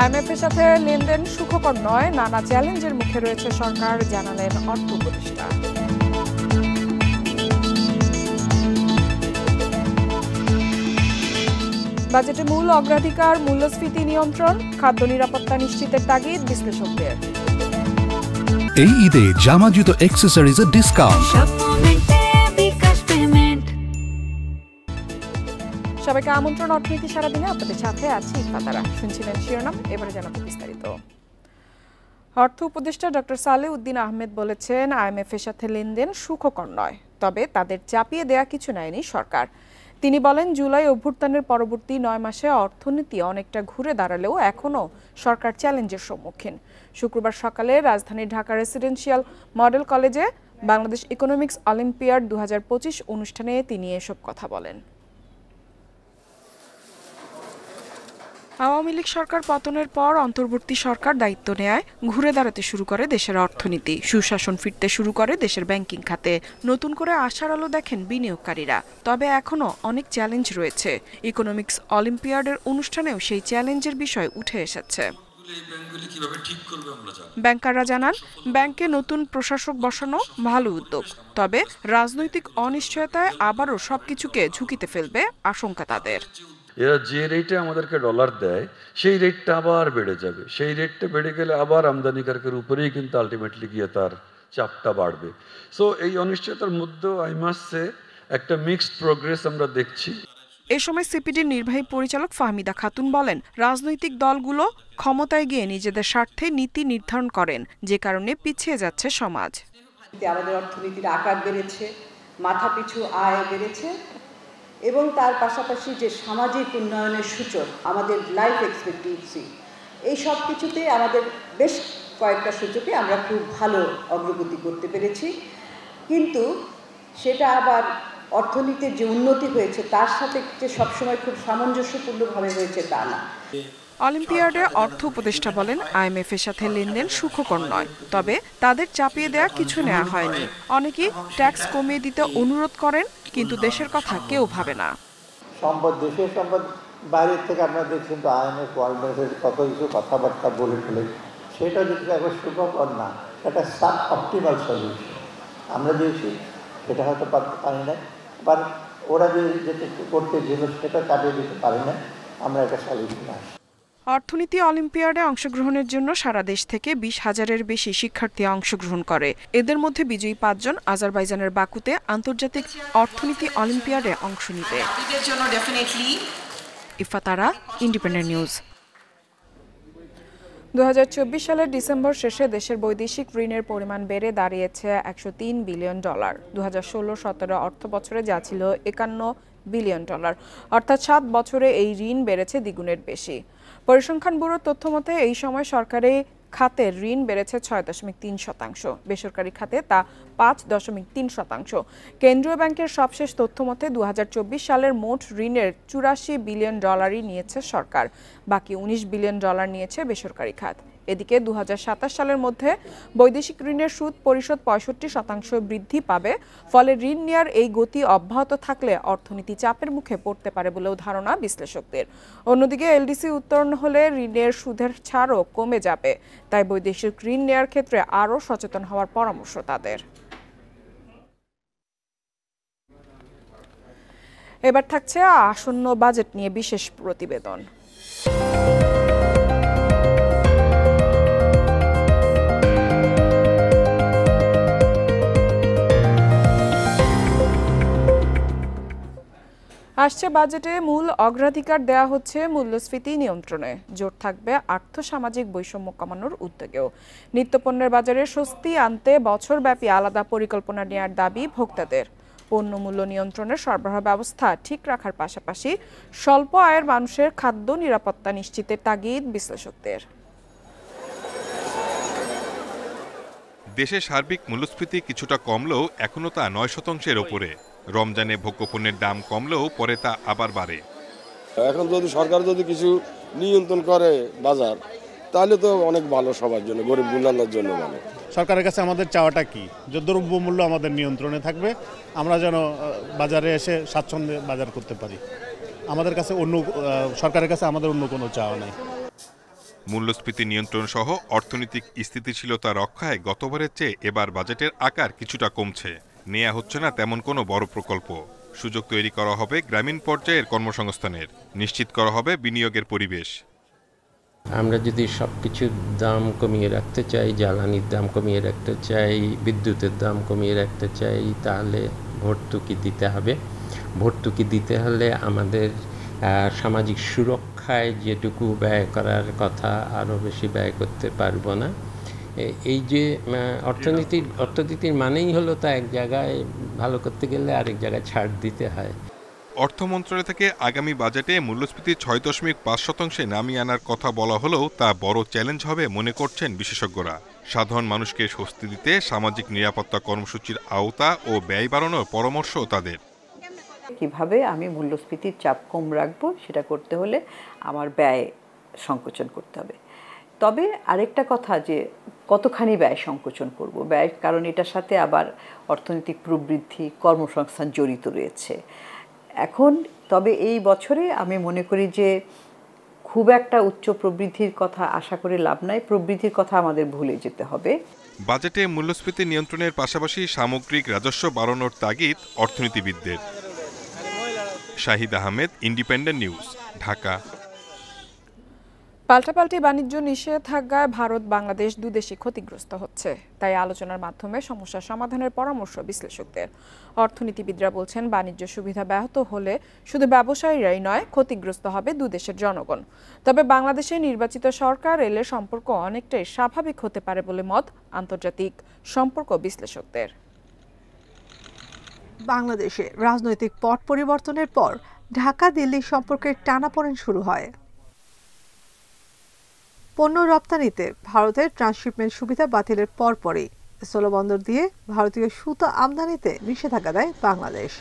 আইএমএফের সাথে লেনদেন সুখকর নয়, নানা চ্যালেঞ্জের মুখে রয়েছে সরকার, জানালেন অর্থ উপদেষ্টা। বাজেটে মূল অগ্রাধিকার মূল্যস্ফীতি নিয়ন্ত্রণ, খাদ্য নিরাপত্তা নিশ্চিতের তাগিদ বিশ্লেষকদের। এই ঈদে জামা জুতো অ্যাক্সেসরিজের ডিসকাউন্ট। সবাইকে আমন্ত্রণ অর্থনীতি সারাদিনে, আপনাদের সাথে আছি ইফাতারা। শুনছিলেন শিরোনাম, এবারে জানাবো বিস্তারিত। অর্থ উপদেষ্টা ডক্টর সালেহ উদ্দিন আহমেদ বলেছেন, আইএমএফের সাথে লেনদেন সুখকর নয়, তবে তাদের চাপিয়ে দেয়া কিছু নেয়নি সরকার। তিনি বলেন, জুলাই অভ্যুত্থানের পরবর্তী 9 মাসে অর্থনীতি অনেকটা ঘুরে দাঁড়ালেও এখনও সরকার চ্যালেঞ্জের সম্মুখীন। শুক্রবার সকালে রাজধানীর ঢাকা রেসিডেন্সিয়াল মডেল কলেজে বাংলাদেশ ইকোনমিক্স অলিম্পিয়াড 2025 অনুষ্ঠানে তিনি এসব কথা বলেন। আওয়ামী লীগ সরকার পতনের পর অন্তর্বর্তী সরকার দায়িত্ব নেয় ঘুরে দাঁড়াতে শুরু করে দেশের অর্থনীতি, সুশাসন ফিরতে শুরু করে দেশের ব্যাংকিং খাতে, নতুন করে আশার আলো দেখেন বিনিয়োগকারীরা। তবে এখনও অনেক চ্যালেঞ্জ রয়েছে। ইকোনমিক্স অলিম্পিয়াডের অনুষ্ঠানেও সেই চ্যালেঞ্জের বিষয় উঠে এসেছে। ব্যাংকাররা জানান, ব্যাংকে নতুন প্রশাসক বসানো ভালো উদ্যোগ, তবে রাজনৈতিক অনিশ্চয়তায় আবারও সবকিছুকে ঝুঁকিতে ফেলবে আশঙ্কা তাদের। এরা যে রেটে আমাদেরকে ডলার দেয় সেই রেটটা আবার বেড়ে যাবে, সেই রেটটা বেড়ে গেলে আবার আমদানিকারকের উপরেই কিন্তু আলটিমেটলি গিয়ে তার চাপটা বাড়বে। সো এই অনিশ্চয়তার মধ্যেও আই মাস্ট সে একটা মিক্সড প্রোগ্রেস আমরা দেখছি। এ সময় সিপিডির নির্বাহী পরিচালক ফাহমিদা খাতুন বলেন, রাজনৈতিক দলগুলো ক্ষমতায় গিয়ে নিজেদের স্বার্থে নীতি নির্ধারণ করেন, যে কারণে পিছিয়ে যাচ্ছে সমাজ। আমাদের অর্থনীতির আকার বেড়েছে, মাথাপিছু আয় বেড়েছে, এবং তার পাশাপাশি যে সামাজিক উন্নয়নের সূচক, আমাদের লাইফ এক্সপেক্টেন্সি, এই সব কিছুতে আমাদের বেশ কয়েকটা সূচকে আমরা খুব ভালো অগ্রগতি করতে পেরেছি। কিন্তু সেটা আবার অর্থনীতির যে উন্নতি হয়েছে তার সাথে যে সবসময় খুব সামঞ্জস্যপূর্ণভাবে হয়েছে তা না। অলিম্পিয়াডে অর্থ উপদেষ্টা বলেন, আইএমএফ এর সাথে লেনদেন সুখকর নয়, তবে তাদের চাপিয়ে দেয়া কিছু নেওয়া হয়নি। অনেকেই ট্যাক্স কমিয়ে দিতে অনুরোধ করেন, কিন্তু দেশের কথা কেউ ভাবে না। সম্পদ, দেশের সম্পদ বাইরের থেকে আমরা দেখছেন তো আইএমএফ ওয়ার্ল্ড ব্যাংকের কত কিছু কথাবার্তা বলে ফেলে, সেটা যদি একবার সুখকর না, এটা সাব অপটিমাল সলিউশন আমরা দিয়েছি, সেটা হয়তো পারি না, আবার ওরা যেটা করতে ছিল সেটা চাপিয়ে দিতে পারি না, আমরা একটা সলিউশন আসি। অর্থনীতি অলিম্পিয়াডে অংশগ্রহণের জন্য সারা দেশ থেকে 20,000-এর বেশি শিক্ষার্থী অংশগ্রহণ করে। এদের মধ্যে বিজয়ী 5 জন আজারবাইজানের বাকুতে আন্তর্জাতিক অর্থনীতি অলিম্পিয়াডে অংশ নিবে। ইফাতারা, ইন্ডিপেন্ডেন্ট নিউজ। 2024 সালের ডিসেম্বর শেষে দেশের বৈদেশিক ঋণের পরিমাণ বেড়ে দাঁড়িয়েছে $103 বিলিয়ন। 2016-17 অর্থ বছরে যা ছিল $51 বিলিয়ন, অর্থাৎ 7 বছরে এই ঋণ বেড়েছে দ্বিগুণের বেশি। পরিসংখ্যান ব্যুরোর তথ্য মতে এই সময় সরকারি খাতের ঋণ বেড়েছে 6.3%, বেসরকারি খাতে তা 5.3%। কেন্দ্রীয় ব্যাংকের সবশেষ তথ্য মতে 2024 সালের মোট ঋণের $84 বিলিয়ন নিয়েছে সরকার, বাকি $19 বিলিয়ন নিয়েছে বেসরকারি খাত। এদিকে 2027 সালের মধ্যে বৈদেশিক ঋণের সুদ পরিশোধ 65% বৃদ্ধি পাবে। ফলে ঋণ নেওয়ার এই গতি অব্যাহত থাকলে অর্থনীতি চাপের মুখে পড়তে পারে বলেও ধারণা বিশ্লেষকদের। অন্যদিকে এলডিসি উত্তোলন হলে ঋণের সুদের ছাড়ও কমে যাবে, তাই বৈদেশিক ঋণ নেওয়ার ক্ষেত্রে আরও সচেতন হওয়ার পরামর্শ তাদের। এবার থাকছে আসন্ন বাজেট নিয়ে বিশেষ প্রতিবেদন। আসছে বাজেটে মূল অগ্রাধিকার দেয়া হচ্ছে মূল্যস্ফীতি নিয়ন্ত্রণে। জোর থাকবে আর্থসামাজিক বৈষম্য কমানোর উদ্যোগেও। নিত্যপণ্যের বাজারে স্বস্তি আনতে বছরব্যাপী আলাদা পরিকল্পনা নেওয়ার দাবি ভোক্তাদের। পণ্য মূল্য নিয়ন্ত্রণের সরবরাহ ব্যবস্থা ঠিক রাখার পাশাপাশি স্বল্প আয়ের মানুষের খাদ্য নিরাপত্তা নিশ্চিতের তাগিদ বিশ্লেষকদের। দেশে সার্বিক মূল্যস্ফীতি কিছুটা কমলেও এখনও তা 9%-এর ওপরে। রমজানে ভোগ্যপণ্যের দাম কমলেও পরে তা আবার বাড়ে। এখন যদি সরকার কিছু নিয়ন্ত্রণ করে বাজার, তাহলে তো অনেক ভালো, সবার জন্য, গরিব গুণানোর জন্য ভালো। সরকারের কাছে আমাদের চাওয়াটা কি, যে দ্রব্যমূল্য আমাদের নিয়ন্ত্রণে থাকবে, আমরা যেন বাজারে এসে স্বাচ্ছন্দ্যে বাজার করতে পারি। আমাদের কাছে সরকারের কাছে আমাদের অন্য কোনো চাওয়া নাই। মূল্যস্ফীতি নিয়ন্ত্রণ সহ অর্থনৈতিক স্থিতিশীলতা রক্ষায় গতবারের চেয়ে এবার বাজেটের আকার কিছুটা কমছে। নেওয়া হচ্ছে না তেমন কোনো বড় প্রকল্প। সুযোগ তৈরি করা হবে গ্রামীণ পর্যায়ের কর্মসংস্থানের, নিশ্চিত করা হবে বিনিয়োগের পরিবেশ। আমরা যদি সব কিছুর দাম কমিয়ে রাখতে চাই, জ্বালানির দাম কমিয়ে রাখতে চাই, বিদ্যুতের দাম কমিয়ে রাখতে চাই, তাহলে ভর্তুকি দিতে হবে। ভর্তুকি দিতে হলে আমাদের সামাজিক সুরক্ষায় যেটুকু ব্যয় করার কথা আরও বেশি ব্যয় করতে পারবো না। এই যে অর্থনীতির মানেই হলো তা এক জায়গায় ভালো করতে গেলে আরেক জায়গায় ছাড় দিতে হয়। অর্থ মন্ত্রণালয় থেকে আগামী বাজেটে মূল্যস্ফীতি 6.5% নামিয়ে আনার কথা বলা হলেও তা বড় চ্যালেঞ্জ হবে মনে করছেন বিশেষজ্ঞরা। সাধারণ মানুষকে স্বস্তি দিতে সামাজিক নিরাপত্তা কর্মসূচির আওতা ও ব্যয় বাড়ানোর পরামর্শ তাদের। কিভাবে আমি মূল্যস্ফীতির চাপ কম রাখবো সেটা করতে হলে আমার ব্যয় সংকোচন করতে হবে। তবে আরেকটা কথা যে কতখানি ব্যয় সংকোচন করব, ব্যয়, কারণ এটার সাথে আবার অর্থনৈতিক প্রবৃদ্ধি, কর্মসংস্থান জড়িত রয়েছে। এখন তবে এই বছরে আমি মনে করি যে খুব একটা উচ্চ প্রবৃদ্ধির কথা আশা করে লাভ নাই, প্রবৃদ্ধির কথা আমাদের ভুলে যেতে হবে। বাজেটে মূল্যস্ফীতি নিয়ন্ত্রণের পাশাপাশি সামগ্রিক রাজস্ব বাড়ানোর তাগিদ অর্থনীতিবিদদের। Shahid Ahmed, independent news, Dhaka. পাল্টাপাল্টি বাণিজ্য নিষেধাজ্ঞায় ভারত বাংলাদেশ দুদেশই ক্ষতিগ্রস্ত হচ্ছে। তাই আলোচনার মাধ্যমে সমস্যা সমাধানের পরামর্শ বিশ্লেষকদের। অর্থনীতিবিদরা বলছেন, বাণিজ্য সুবিধা ব্যাহত হলে শুধু ব্যবসায়ীরাই নয়, ক্ষতিগ্রস্ত হবে দুদেশের জনগণ। তবে বাংলাদেশে নির্বাচিত সরকার এলে সম্পর্ক অনেকটাই স্বাভাবিক হতে পারে বলে মত আন্তর্জাতিক সম্পর্ক বিশ্লেষকদের। বাংলাদেশে রাজনৈতিক পট পরিবর্তনের পর ঢাকা দিল্লি সম্পর্কের টানাপোড়েন শুরু হয়। পণ্য রপ্তানিতে ভারতের ট্রান্সশিপমেন্ট সুবিধা বাতিলের পরপরই স্থলবন্দর দিয়ে ভারতীয় সুতা আমদানিতে নিষেধাজ্ঞা দেয় বাংলাদেশ।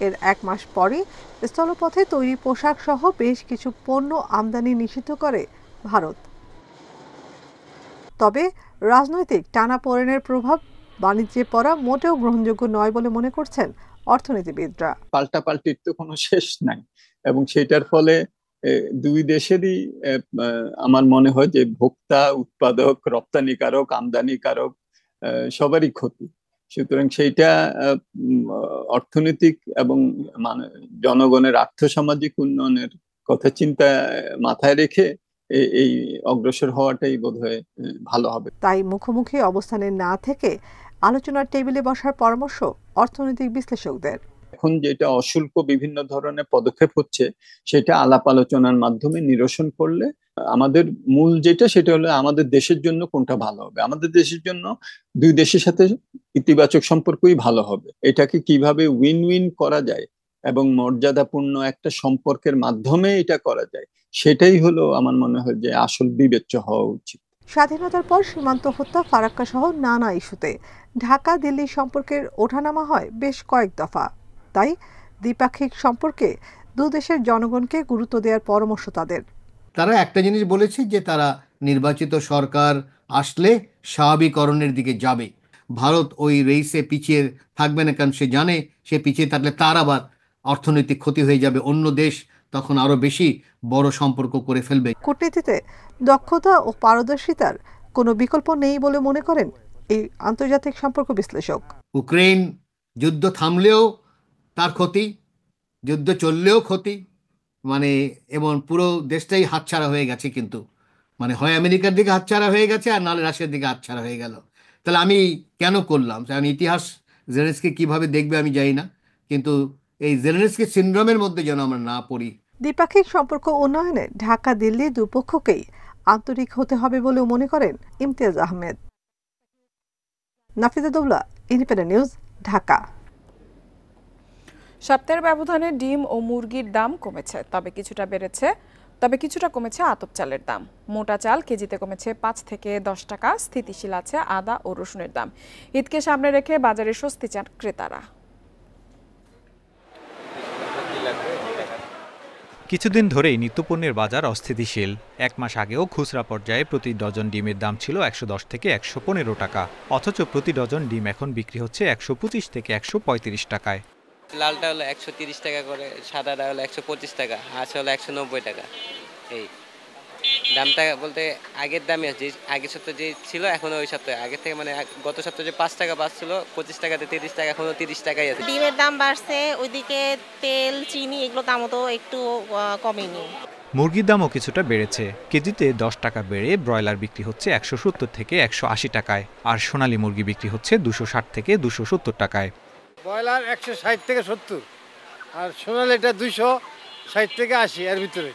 এর এক মাস পরই স্থলপথে তৈরি পোশাক সহ বেশ কিছু পণ্য আমদানি নিষিদ্ধ করে ভারত। তবে রাজনৈতিক টানাপোড়েনের প্রভাব বাণিজ্যে পড়া মোটেও গ্রহণযোগ্য নয় বলে মনে করছেন অর্থনীতিবিদরা। পাল্টাপাল্টির তো কোনো শেষ নাই, এবং সেটার ফলে দুই দেশেরই আমার মনে হয় যে ভোক্তা, উৎপাদক, রপ্তানিকারক, আমদানিকারক সবারই ক্ষতি। সুতরাং সেইটা অর্থনৈতিক এবং জনগণের আর্থসামাজিক উন্নয়নের কথা চিন্তা মাথায় রেখে এই অগ্রসর হওয়াটাই বোধহয় ভালো হবে। তাই মুখোমুখি অবস্থানে না থেকে আলোচনার টেবিলে বসার পরামর্শ অর্থনৈতিক বিশ্লেষকদের। এখন যেটা অশুল্ক বিভিন্ন ধরনের পদক্ষেপ হচ্ছে, সেটা আলাপ আলোচনার মাধ্যমে নিরসন করলে আমাদের মূল যেটা, সেটা হলো আমাদের দেশের জন্য কোনটা ভালো হবে। আমাদের দেশের জন্য দুই দেশের সাথে ইতিবাচক সম্পর্কই ভালো হবে। এটাকে কিভাবে উইন উইন করা যায় এবং মর্যাদাপূর্ণ একটা সম্পর্কের মাধ্যমে এটা করা যায়, সেটাই হলো আমার মনে হয় যে আসল বিবেচ্য হওয়া উচিত। স্বাধীনতার পর সীমান্ত হত্যা, ফারাক্কা সহ নানা ইস্যুতে ঢাকা দিল্লি সম্পর্কের ওঠানামা হয় বেশ কয়েক দফা। তাই দ্বিপাক্ষিক সম্পর্কে দুদেশের জনগণকে গুরুত্ব দেওয়ার পরামর্শ তাদের। তারা একটা জিনিস বলেছে যে তারা নির্বাচিত সরকার আসলে স্বাভাবিকরণের দিকে যাবে। ভারত ওই রেসে পিছিয়ে থাকবে না, কারণ সে জানে সে পিছিয়ে থাকলে তার আবার অর্থনৈতিক ক্ষতি হয়ে যাবে, অন্য দেশ তখন আরো বেশি বড় সম্পর্ক করে ফেলবে। কূটনীতিতে দক্ষতা ও পারদর্শিতার কোনো বিকল্প নেই বলে মনে করেন এই আন্তর্জাতিক সম্পর্ক বিশ্লেষক। ইউক্রেন যুদ্ধ থামলেও তার ক্ষতি, যুদ্ধ চললেও ক্ষতি, এবং পুরো দেশটাই হাতছাড়া হয়ে গেছে। কিন্তু হয় আমেরিকার দিকে হাতছাড়া হয়ে গেছে, আর নাহলে রাশিয়ার দিকে হাতছাড়া হয়ে গেল। তাহলে আমি কেন করলাম? কারণ ইতিহাস জেলেনস্কি কিভাবে দেখবে আমি জানি না, কিন্তু এই জেলেনস্কি সিনড্রোমের মধ্যে যেন আমরা না পড়ি। দ্বিপাক্ষিক সম্পর্ক উন্নয়নে ঢাকা দিল্লি দুপক্ষকেই আন্তরিক হতে হবে বলেও মনে করেন ইমতিয়াজ আহমেদ। Nafiza Daula, independent news, Dhaka. সপ্তাহের ব্যবধানে ডিম ও মুরগির দাম কমেছে, তবে কিছুটা কমেছে আতপ চালের দাম। মোটা চাল কেজিতে কমেছে 5 থেকে 10 টাকা। স্থিতিশীল আছে আদা ও রসুনের দাম। ঈদকে সামনে রেখে বাজারে স্বস্তি চান ক্রেতারা। কিছুদিন ধরেই নিত্যপণ্যের বাজার অস্থিতিশীল। এক মাস আগেও খুচরা পর্যায়ে প্রতি ডজন ডিমের দাম ছিল 110 থেকে 115 টাকা, অথচ প্রতি ডজন ডিম এখন বিক্রি হচ্ছে 125 থেকে 135 টাকায়। লালটা হলো 130 টাকা করে, সাদাটা হলো 125 টাকা, হাঁস হলো 190 টাকা। এই দামটা বলতে আগের দামই আছে, আগের সপ্তাহে যে ছিল এখনো ওই সপ্তাহে, আগের থেকে মানে গত সপ্তাহে যে 5 টাকা বাড়ছিল 25 টাকাতে 30 টাকা, এখনো 30 টাকাই আছে। ডিমের দাম বাড়ছে, ওইদিকে তেল চিনি এগুলো দামও তো একটু কমেনি। মুরগির দামও কিছুটা বেড়েছে, কেজিতে 10 টাকা বেড়ে ব্রয়লার বিক্রি হচ্ছে 170 থেকে 180 টাকায়, আর সোনালী মুরগি বিক্রি হচ্ছে 260 থেকে 270 টাকায়। ব্রয়লার 160 থেকে 70, আর সোনালীটা 260 থেকে 80 এর ভিতরে।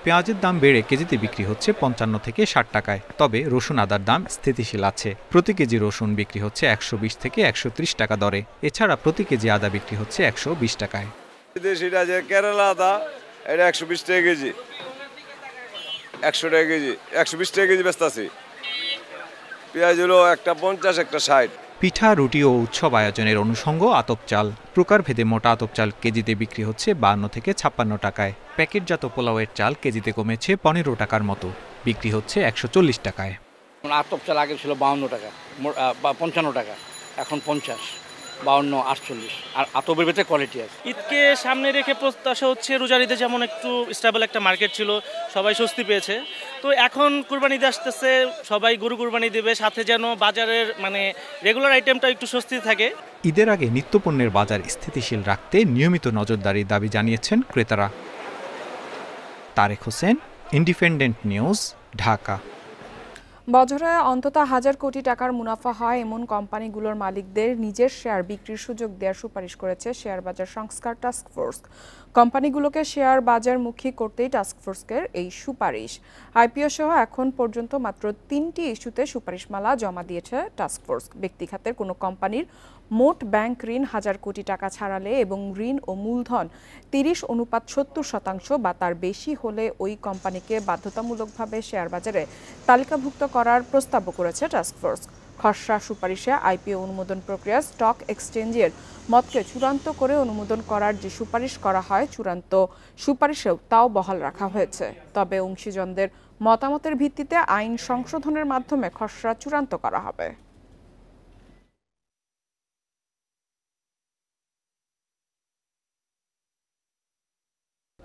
পেঁয়াজের দাম বেড়ে কেজিতে বিক্রি হচ্ছে 55 থেকে 60 টাকায়, তবে রসুন আদার দাম স্থিতিশীল আছে। প্রতি কেজি রসুন বিক্রি হচ্ছে 120 থেকে 130 টাকা দরে। এছাড়া প্রতি কেজি আদা বিক্রি হচ্ছে 120 টাকায়। সেটা যে কেরালা আদা, এটা 120 টাকা কেজি, 100 টাকা কেজি, 120 টাকা কেজি ব্যস্ত আছে। পেঁয়াজ হলো একটা 50, একটা 60। পিঠা, রুটি ও উৎসব আয়োজনের অনুষঙ্গ আতপ চাল। প্রকারভেদে মোটা আতপ চাল কেজিতে বিক্রি হচ্ছে 52 থেকে 56 টাকায়। প্যাকেটজাত পোলাওয়ের চাল কেজিতে কমেছে 15 টাকার মতো, বিক্রি হচ্ছে 140 টাকায়। আতপ চাল আগে ছিল 52 টাকা, 55 টাকা, এখন 50, 52, 48। আর আতপের ভেতরে কোয়ালিটি আছে। ঈদকে সামনে রেখে প্রত্যাশা হচ্ছে রোজার ঈদে যেমন একটু স্টেবল একটা মার্কেট ছিল, সবাই স্বস্তি পেয়েছে, তো এখন কুরবানি ঈদ আসতেছে, সবাই গরু কুরবানি দেবে, সাথে যেন বাজারের মানে রেগুলার আইটেমটা একটু স্বস্তি থাকে। ঈদের আগে নিত্যপণ্যের বাজার স্থিতিশীল রাখতে নিয়মিত নজরদারির দাবি জানিয়েছেন ক্রেতারা। Tarek Hossain, Independent news, Dhaka. বছরে অন্তত 1000 কোটি টাকার মুনাফা হয় এমন কোম্পানিগুলোর মালিকদের নিজের শেয়ার বিক্রির সুযোগ দেওয়ার সুপারিশ করেছে শেয়ার বাজার সংস্কার টাস্কফোর্স। কোম্পানিগুলোকে শেয়ার বাজারমুখী করতেই টাস্কফোর্সের এই সুপারিশ। আইপিও সহ এখন পর্যন্ত মাত্র 3টি ইস্যুতে সুপারিশমালা জমা দিয়েছে টাস্কফোর্স। ব্যক্তি খাতের কোনো কোম্পানির মোট ব্যাংক ঋণ 1000 কোটি টাকা ছাড়ালে এবং ঋণ ও মূলধন 30:70% বা তার বেশি হলে ওই কোম্পানিকে বাধ্যতামূলকভাবে শেয়ার বাজারে তালিকাভুক্ত করার প্রস্তাবও করেছে টাস্কফোর্স। খসড়া সুপারিশে আইপিও অনুমোদন প্রক্রিয়া স্টক এক্সচেঞ্জের মতকে চূড়ান্ত করে অনুমোদন করার যে সুপারিশ করা হয়, চূড়ান্ত সুপারিশেও তাও বহাল রাখা হয়েছে। তবে অংশীজনদের মতামতের ভিত্তিতে আইন সংশোধনের মাধ্যমে খসড়া চূড়ান্ত করা হবে।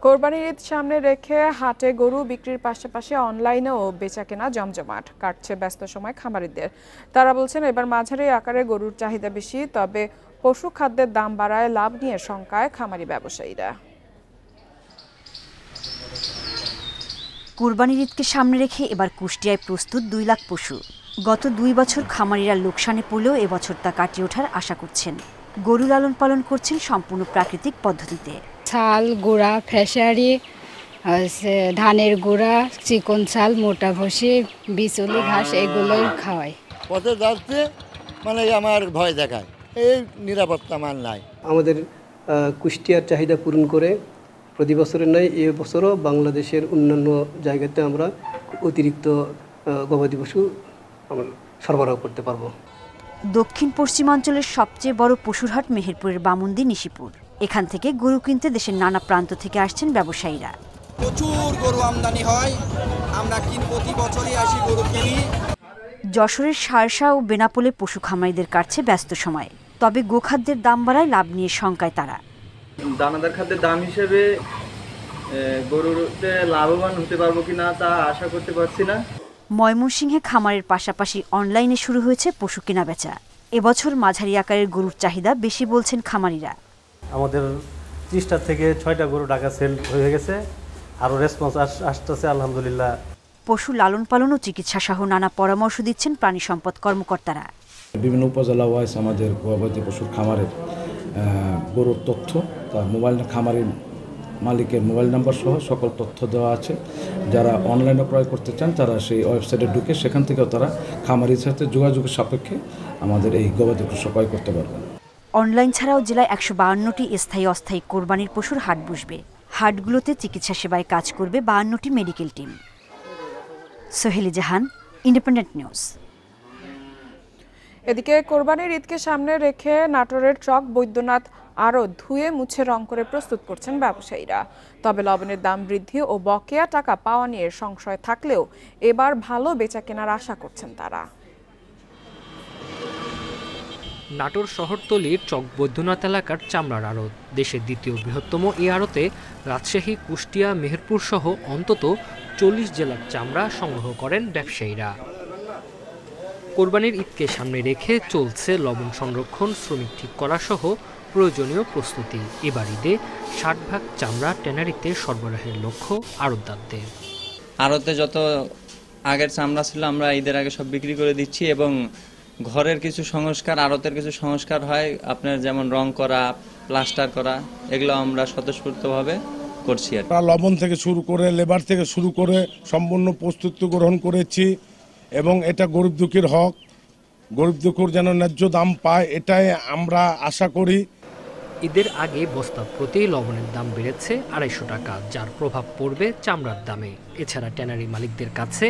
কোরবানির ঈদ সামনে রেখে হাটে গরু বিক্রির পাশাপাশি অনলাইনেও বেচাকেনা জমজমাট। কাটছে ব্যস্ত সময় খামারিদের। তারা বলছেন এবার মাঝারি আকারে গরুর চাহিদা বেশি, তবে পশু খাদ্যের দাম বাড়ায় লাভ নিয়ে শঙ্কায় খামারি ব্যবসায়ীরা। কোরবানির ঈদকে সামনে রেখে এবার কুষ্টিয়ায় প্রস্তুত 2 লাখ পশু। গত 2 বছর খামারিরা লোকসানে পড়লেও এবছর তা কাটিয়ে ওঠার আশা করছেন। গরু লালন পালন করছেন সম্পূর্ণ প্রাকৃতিক পদ্ধতিতে। ছাল, গোড়া, ফেসারি, ধানের গোড়া, চিকন ছাল, মোটা ভুসি, বিচুলি ঘাস এগুলোই খাওয়াই। পথে যাচ্ছে মানে আমার ভয় দেখায়, এই নিরাপত্তা মান নাই। আমাদের কুষ্টিয়ার চাহিদা পূরণ করে প্রতি বছরের নয় এ বছরও বাংলাদেশের অন্যান্য জায়গাতে আমরা অতিরিক্ত গবাদি পশু আমরা সরবরাহ করতে পারবো। দক্ষিণ পশ্চিমাঞ্চলের সবচেয়ে বড় পশুর হাট মেহেরপুরের বামুন্দি নিশিপুর। এখান থেকে গরু কিনতে দেশের নানা প্রান্ত থেকে আসছেন ব্যবসায়ীরা। প্রচুর গরু আমদানি হয়, আমরা প্রতি বছরই আসি গরু কিনি। যশোরের শার্শা ও বেনাপোলে পশু খামারিদের কাটছে ব্যস্ত সময়, তবে গোখাদ্যের দাম বাড়ায় লাভ নিয়ে শঙ্কায় তারা। দানাদার খাদ্যের দাম হিসেবে গরুতে লাভবান হতে পারবো কিনা তা আশা করতে পারছি না। ময়মনসিংহে খামারের পাশাপাশি অনলাইনে শুরু হয়েছে পশু কেনা বেচা। এবছর মাঝারি আকারের গরুর চাহিদা বেশি বলছেন খামারিরা। আমাদের 30টা থেকে 6টা গরু ঢাকা সেল হয়ে গেছে, আরও রেসপন্স আসতেছে আলহামদুলিল্লাহ। পশু লালন পালন ও চিকিৎসা সহ নানা পরামর্শ দিচ্ছেন প্রাণী সম্পদ কর্মকর্তারা। বিভিন্ন উপজেলা ওয়াইজ আমাদের গবাদি পশুর খামারের গরুর তথ্য, তার মোবাইল খামারের মালিকের মোবাইল নাম্বার সহ সকল তথ্য দেওয়া আছে। যারা অনলাইনে ক্রয় করতে চান তারা সেই ওয়েবসাইটে ঢুকে সেখান থেকেও তারা খামারির সাথে যোগাযোগের সাপেক্ষে আমাদের এই গবাদি পশু ক্রয় করতে পারবেন। অনলাইন ছাড়াও জেলায় 152টি স্থায়ী অস্থায়ী কোরবানির পশুর হাট বসবে। হাটগুলোতে চিকিৎসা সেবায় কাজ করবে 52টি মেডিকেল টিম। সোহেলি জাহান, ইন্ডিপেন্ডেন্ট নিউজ। এদিকে কোরবানির ঈদকে সামনে রেখে নাটোরের চক বৈদ্যনাথ আরও ধুয়ে মুছে রং করে প্রস্তুত করছেন ব্যবসায়ীরা। তবে লবণের দাম বৃদ্ধি ও বকেয়া টাকা পাওয়া নিয়ে সংশয় থাকলেও এবার ভালো বেচা কেনার আশা করছেন তারা। নাটোর শহরতলির চক বৈদ্যনাথ এলাকার চামড়ার আড়ত, দেশের দ্বিতীয় বৃহত্তম এই আড়তে রাজশাহী, কুষ্টিয়া, মেহেরপুর সহ অন্তত 40 জেলার চামড়া সংগ্রহ করেন ব্যবসায়ীরা। কোরবানির ঈদকে সামনে রেখে চলছে লবণ সংরক্ষণ, শ্রমিক ঠিক করা সহ প্রয়োজনীয় প্রস্তুতি। এবার ঈদে 60 ভাগ চামড়া ট্যানারিতে সরবরাহের লক্ষ্য আড়তদারদের। আড়তে যত আগের চামড়া ছিল আমরা ঈদের আগে সব বিক্রি করে দিচ্ছি এবং ঘরের কিছু সংস্কার, আড়তের কিছু সংস্কার হয়, আপনার যেমন রং করা, প্লাস্টার করা, এগুলো আমরা স্বতঃস্ফূর্তভাবে করছি। লবণ থেকে শুরু করে লেবার থেকে শুরু করে সম্পূর্ণ প্রস্তুতি গ্রহণ করেছি এবং এটা গরিব দুঃখীর হক, গরিব দুঃখীর যেন ন্যায্য দাম পায় এটাই আমরা আশা করি। ঈদের আগে বস্তা প্রতি লবণের দাম বেড়েছে 250 টাকা, যার প্রভাব পড়বে চামড়ার দামে। এছাড়া ট্যানারি মালিকদের কাছে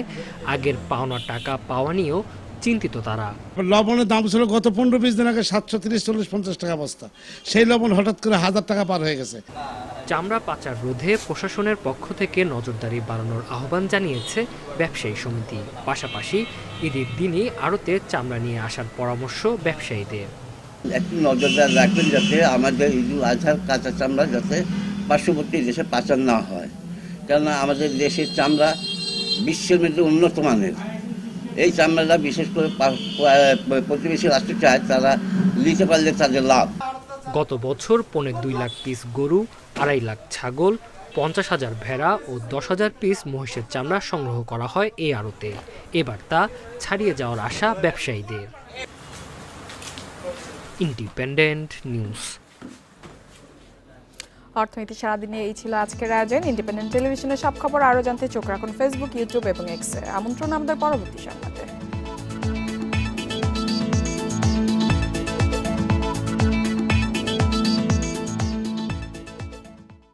আগের পাওনা টাকা পাওয়া নিয়েও চিন্তিত তারা। লবণের দাম ছিল গত 15-20 দিন আগে 730, 40, 50 টাকা বস্তা, সেই লবণ হঠাৎ করে 1000 টাকা পার হয়ে গেছে। চামড়া পাচার রোধে প্রশাসনের পক্ষ থেকে নজরদারি বাড়ানোর আহ্বান জানিয়েছে ব্যবসায়ী সমিতি। পাশাপাশি ঈদের দিনই আড়তে চামড়া নিয়ে আসার পরামর্শ ব্যবসায়ীদের। একটু নজরদার রাখবেন যাতে আমাদের ঈদুল আজহার কাঁচা চামড়া যাতে পার্শ্ববর্তী দেশে পাচার না হয়, কেননা আমাদের দেশের চামড়া বিশ্বের মধ্যে উন্নত মানের। এই চামড়াটা বিশেষ করে প্রতিবেশী রাষ্ট্র চায়, তারা নিতে পারলে তাদের লাভ। গত বছর 2.5 লাখ পিস গরু, 2.5 লাখ ছাগল, 50,000 ভেড়া ও 10,000 পিস মহিষের চামড়া সংগ্রহ করা হয় এই আড়তে। এবার তা ছাড়িয়ে যাওয়ার আশা ব্যবসায়ীদের। Independent news. অর্থনীতি সারাদিনে এই ছিল আজকের আয়োজন। ইন্ডিপেন্ডেন্ট টেলিভিশনের সব খবর আরও জানতে চোখ রাখুন ফেসবুক, ইউটিউব এবং এক্সে। আমন্ত্রণ আমাদের পরবর্তী সংবাদ।